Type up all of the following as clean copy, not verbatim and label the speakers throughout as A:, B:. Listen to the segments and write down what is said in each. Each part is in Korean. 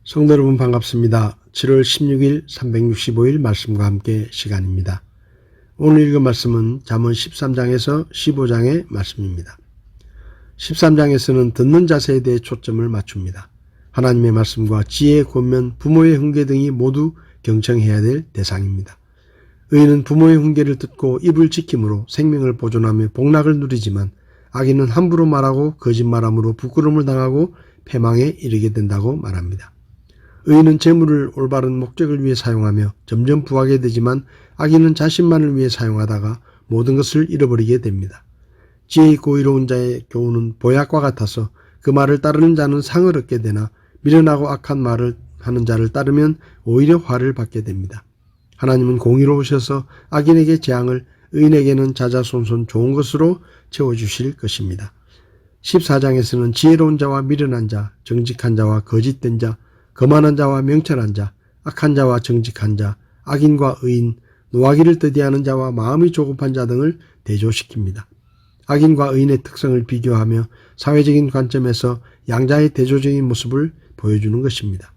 A: 성도 여러분 반갑습니다. 7월 16일 365일 말씀과 함께 시간입니다. 오늘 읽은 말씀은 잠언 13장에서 15장의 말씀입니다. 13장에서는 듣는 자세에 대해 초점을 맞춥니다. 하나님의 말씀과 지혜의 권면, 부모의 훈계 등이 모두 경청해야 될 대상입니다. 의인은 부모의 훈계를 듣고 입을 지킴으로 생명을 보존하며 복락을 누리지만 악인은 함부로 말하고 거짓말함으로 부끄러움을 당하고 패망에 이르게 된다고 말합니다. 의인은 재물을 올바른 목적을 위해 사용하며 점점 부하게 되지만 악인은 자신만을 위해 사용하다가 모든 것을 잃어버리게 됩니다. 지혜 있고 의로운 자의 교훈은 보약과 같아서 그 말을 따르는 자는 상을 얻게 되나 미련하고 악한 말을 하는 자를 따르면 오히려 화를 받게 됩니다. 하나님은 공의로우셔서 악인에게 재앙을, 의인에게는 자자손손 좋은 것으로 채워주실 것입니다. 14장에서는 지혜로운 자와 미련한 자, 정직한 자와 거짓된 자, 거만한 자와 명철한 자, 악한 자와 정직한 자, 악인과 의인, 노하기를 더디하는 자와 마음이 조급한 자 등을 대조시킵니다. 악인과 의인의 특성을 비교하며 사회적인 관점에서 양자의 대조적인 모습을 보여주는 것입니다.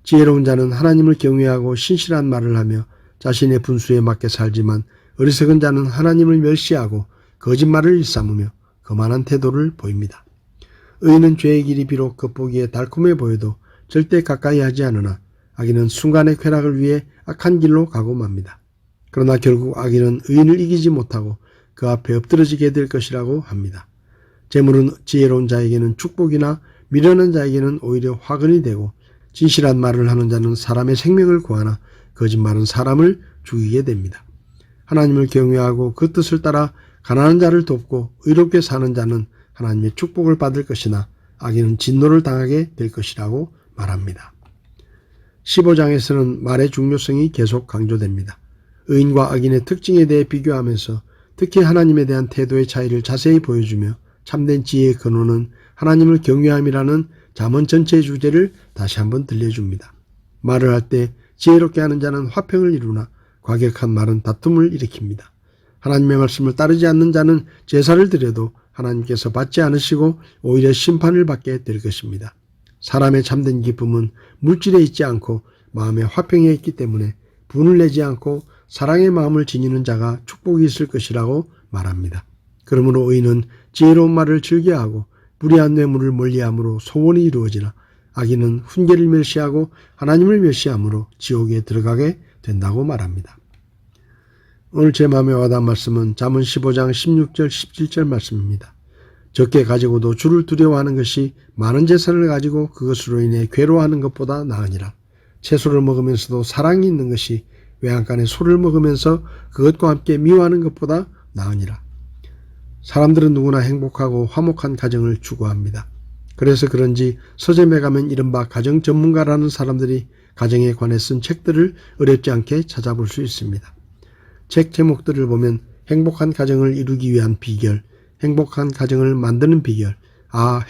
A: 지혜로운 자는 하나님을 경외하고 신실한 말을 하며 자신의 분수에 맞게 살지만 어리석은 자는 하나님을 멸시하고 거짓말을 일삼으며 거만한 태도를 보입니다. 의인은 죄의 길이 비록 겉보기에 달콤해 보여도 절대 가까이 하지 않으나 악인은 순간의 쾌락을 위해 악한 길로 가고 맙니다. 그러나 결국 악인은 의인을 이기지 못하고 그 앞에 엎드러지게 될 것이라고 합니다. 재물은 지혜로운 자에게는 축복이나 미련한 자에게는 오히려 화근이 되고 진실한 말을 하는 자는 사람의 생명을 구하나 거짓말은 사람을 죽이게 됩니다. 하나님을 경외하고 그 뜻을 따라 가난한 자를 돕고 의롭게 사는 자는 하나님의 축복을 받을 것이나 악인은 진노를 당하게 될 것이라고 말합니다. 15장에서는 말의 중요성이 계속 강조됩니다. 의인과 악인의 특징에 대해 비교하면서 특히 하나님에 대한 태도의 차이를 자세히 보여주며 참된 지혜의 근원은 하나님을 경외함이라는 잠언 전체의 주제를 다시 한번 들려줍니다. 말을 할 때 지혜롭게 하는 자는 화평을 이루나 과격한 말은 다툼을 일으킵니다. 하나님의 말씀을 따르지 않는 자는 제사를 드려도 하나님께서 받지 않으시고 오히려 심판을 받게 될 것입니다. 사람의 참된 기쁨은 물질에 있지 않고 마음의 화평에 있기 때문에 분을 내지 않고 사랑의 마음을 지니는 자가 축복이 있을 것이라고 말합니다. 그러므로 의인은 지혜로운 말을 즐겨하고 불의한 뇌물을 멀리함으로 소원이 이루어지나 악인은 훈계를 멸시하고 하나님을 멸시함으로 지옥에 들어가게 된다고 말합니다. 오늘 제 마음에 와닿은 말씀은 잠언 15장 16절 17절 말씀입니다. 적게 가지고도 주를 두려워하는 것이 많은 재산을 가지고 그것으로 인해 괴로워하는 것보다 나으니라. 채소를 먹으면서도 사랑이 있는 것이 외양간에 소를 먹으면서 그것과 함께 미워하는 것보다 나으니라. 사람들은 누구나 행복하고 화목한 가정을 추구합니다. 그래서 그런지 서점에 가면 이른바 가정 전문가라는 사람들이 가정에 관해 쓴 책들을 어렵지 않게 찾아볼 수 있습니다. 책 제목들을 보면 행복한 가정을 이루기 위한 비결, 행복한 가정을 만드는 비결,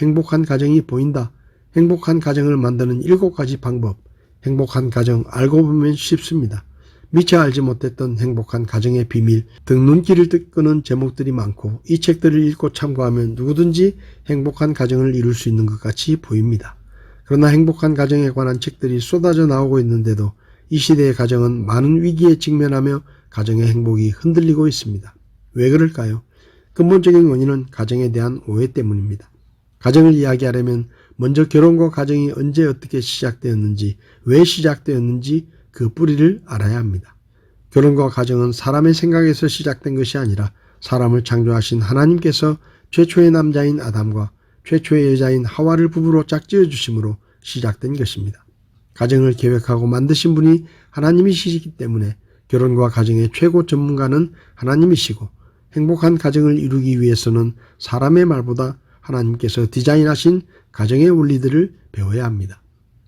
A: 행복한 가정이 보인다, 행복한 가정을 만드는 7가지 방법, 행복한 가정 알고 보면 쉽습니다. 미처 알지 못했던 행복한 가정의 비밀 등 눈길을 끄는 제목들이 많고 이 책들을 읽고 참고하면 누구든지 행복한 가정을 이룰 수 있는 것 같이 보입니다. 그러나 행복한 가정에 관한 책들이 쏟아져 나오고 있는데도 이 시대의 가정은 많은 위기에 직면하며 가정의 행복이 흔들리고 있습니다. 왜 그럴까요? 근본적인 원인은 가정에 대한 오해 때문입니다. 가정을 이야기하려면 먼저 결혼과 가정이 언제 어떻게 시작되었는지, 왜 시작되었는지 그 뿌리를 알아야 합니다. 결혼과 가정은 사람의 생각에서 시작된 것이 아니라 사람을 창조하신 하나님께서 최초의 남자인 아담과 최초의 여자인 하와를 부부로 짝지어 주심으로 시작된 것입니다. 가정을 계획하고 만드신 분이 하나님이시기 때문에 결혼과 가정의 최고 전문가는 하나님이시고 행복한 가정을 이루기 위해서는 사람의 말보다 하나님께서 디자인하신 가정의 원리들을 배워야 합니다.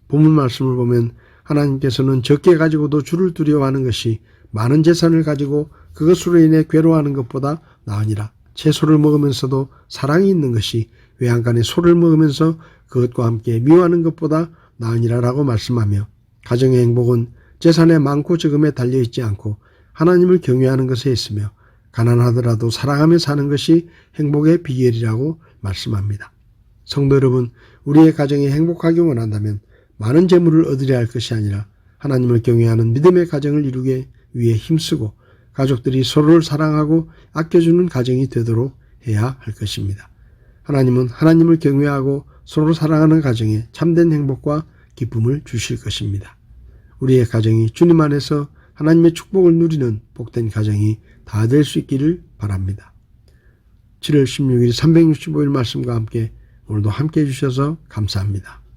A: 본문 말씀을 보면 하나님께서는 적게 가지고도 주를 두려워하는 것이 많은 재산을 가지고 그것으로 인해 괴로워하는 것보다 나으니라. 채소를 먹으면서도 사랑이 있는 것이 외양간에 소를 먹으면서 그것과 함께 미워하는 것보다 나으니라라고 말씀하며 가정의 행복은 재산의 많고 적음에 달려있지 않고 하나님을 경외하는 것에 있으며 가난하더라도 사랑하며 사는 것이 행복의 비결이라고 말씀합니다. 성도 여러분, 우리의 가정이 행복하기 원한다면 많은 재물을 얻으려 할 것이 아니라 하나님을 경외하는 믿음의 가정을 이루기 위해 힘쓰고 가족들이 서로를 사랑하고 아껴주는 가정이 되도록 해야 할 것입니다. 하나님은 하나님을 경외하고 서로 사랑하는 가정에 참된 행복과 기쁨을 주실 것입니다. 우리의 가정이 주님 안에서 하나님의 축복을 누리는 복된 가정이 다 될 수 있기를 바랍니다. 7월 16일 365일 말씀과 함께 오늘도 함께 해주셔서 감사합니다.